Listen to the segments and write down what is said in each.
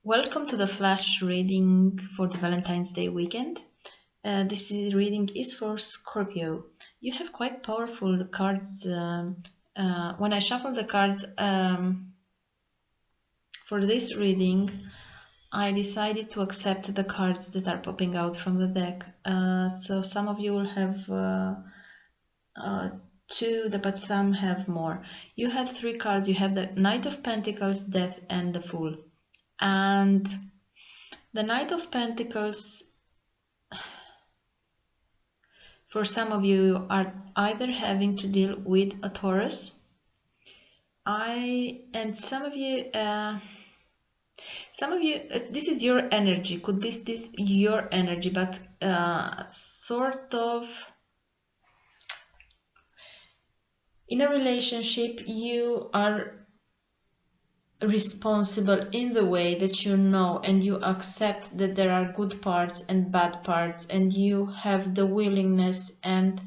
Welcome to the flash reading for the Valentine's Day weekend. Reading is for Scorpio. You have quite powerful cards. When I shuffle the cards for this reading, I decided to accept the cards that are popping out from the deck. So some of you will have two, but some have more. You have three cards. You have the Knight of Pentacles, Death, and the Fool. And the Knight of Pentacles, for some of you, are either having to deal with a Taurus, and some of you, this is your energy. Could be this your energy, but sort of in a relationship, you are responsible in the way that you know and you accept that there are good parts and bad parts, and you have the willingness and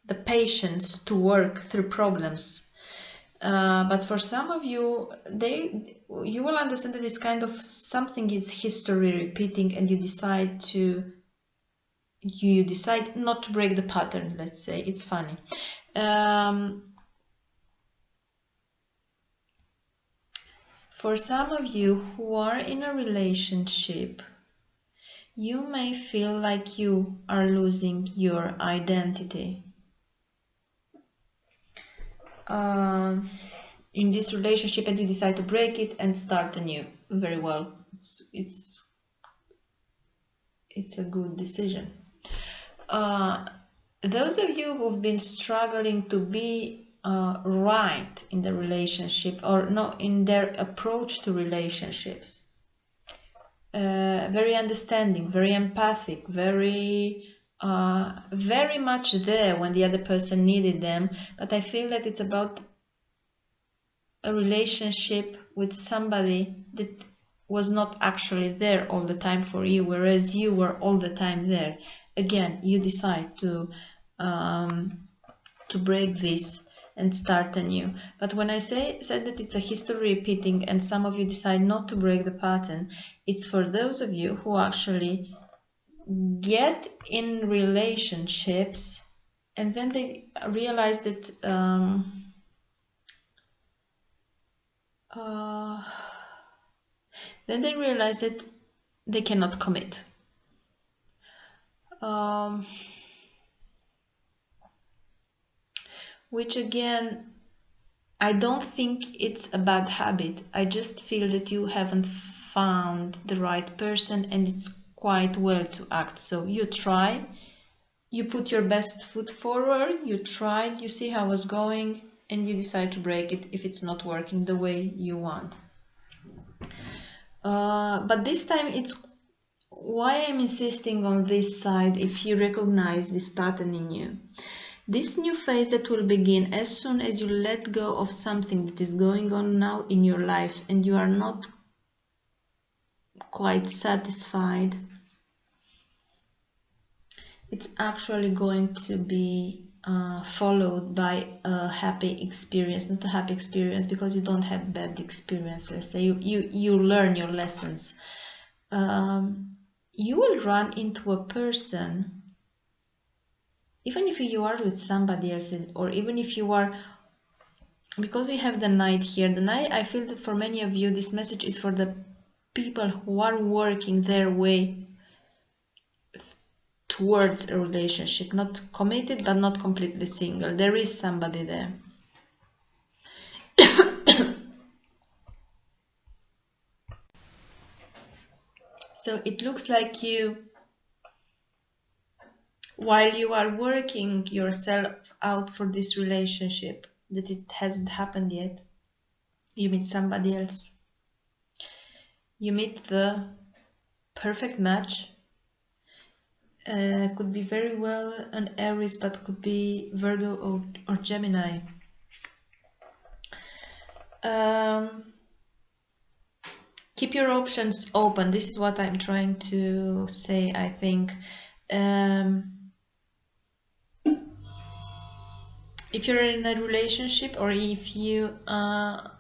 the patience to work through problems. But for some of you, you will understand that this kind of something is history repeating, and you decide not to break the pattern. Let's say it's funny. For some of you who are in a relationship, you may feel like you are losing your identity. In this relationship, and you decide to break it and start anew. Very well. It's a good decision. Those of you who've been struggling to be right in the relationship, or no, in their approach to relationships, very understanding, very empathic, very much there when the other person needed them, but I feel that it's about a relationship with somebody that was not actually there all the time for you, whereas you were all the time there. Again, you decide to break this and start anew. But when I said that it's a history repeating and some of you decide not to break the pattern, it's for those of you who actually get in relationships and then they realize that they cannot commit. Which again, I don't think it's a bad habit. I just feel that you haven't found the right person, and it's quite well to act. So you try, you put your best foot forward, you tried, you see how it's going, and you decide to break it if it's not working the way you want. But this time, it's why I'm insisting on this side. If you recognize this pattern in you, this new phase that will begin as soon as you let go of something that is going on now in your life and you are not quite satisfied, it's actually going to be followed by a happy experience. Not a happy experience because you don't have bad experience. Let's say you learn your lessons. You will run into a person, even if you are with somebody else, or even if you are, because we have the Knight here. The Knight, I feel that for many of you, this message is for the people who are working their way towards a relationship, not committed but not completely single. There is somebody there. So it looks like you, while you are working yourself out for this relationship, that it hasn't happened yet, you meet somebody else. You meet the perfect match. Could be very well an Aries, but could be Virgo or Gemini. Keep your options open. This is what I'm trying to say, I think. If you're in a relationship, or if you are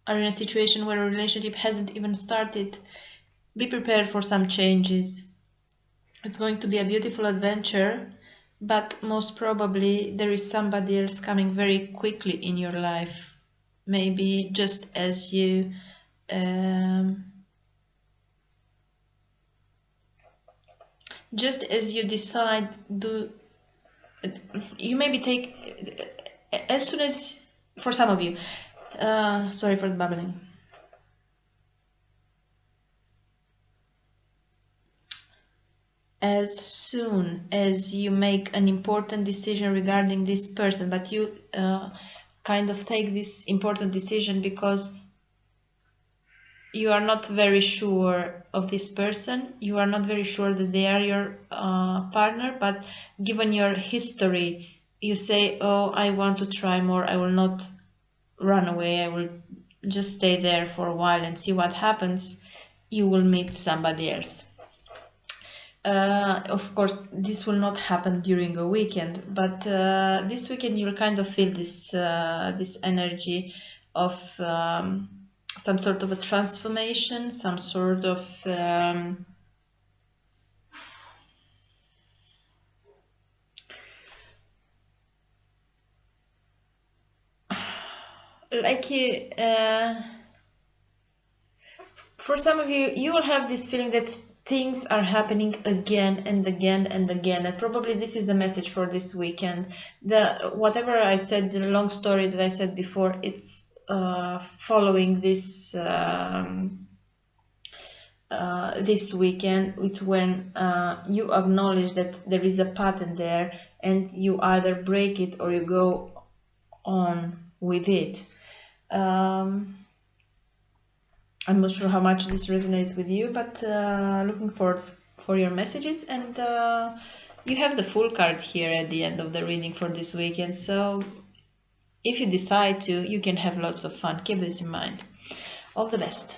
in a situation where a relationship hasn't even started, be prepared for some changes. It's going to be a beautiful adventure, but most probably there is somebody else coming very quickly in your life. Maybe just as you decide, you maybe take, as soon as, for some of you, sorry for the babbling. As soon as you make an important decision regarding this person, but you kind of take this important decision because you are not very sure of this person, you are not very sure that they are your partner, but given your history, you say, oh, I want to try more, I will not run away, I will just stay there for a while and see what happens. You will meet somebody else. Of course, this will not happen during a weekend, but this weekend you'll kind of feel this energy of some sort of a transformation, some sort of like for some of you, you will have this feeling that things are happening again and again and again, and probably this is the message for this weekend. Whatever I said, the long story that I said before, it's following this this weekend. It's when you acknowledge that there is a pattern there, and you either break it or you go on with it. I'm not sure how much this resonates with you, but looking forward for your messages. And you have the full card here at the end of the reading for this weekend. So if you decide to, you can have lots of fun. Keep this in mind. All the best.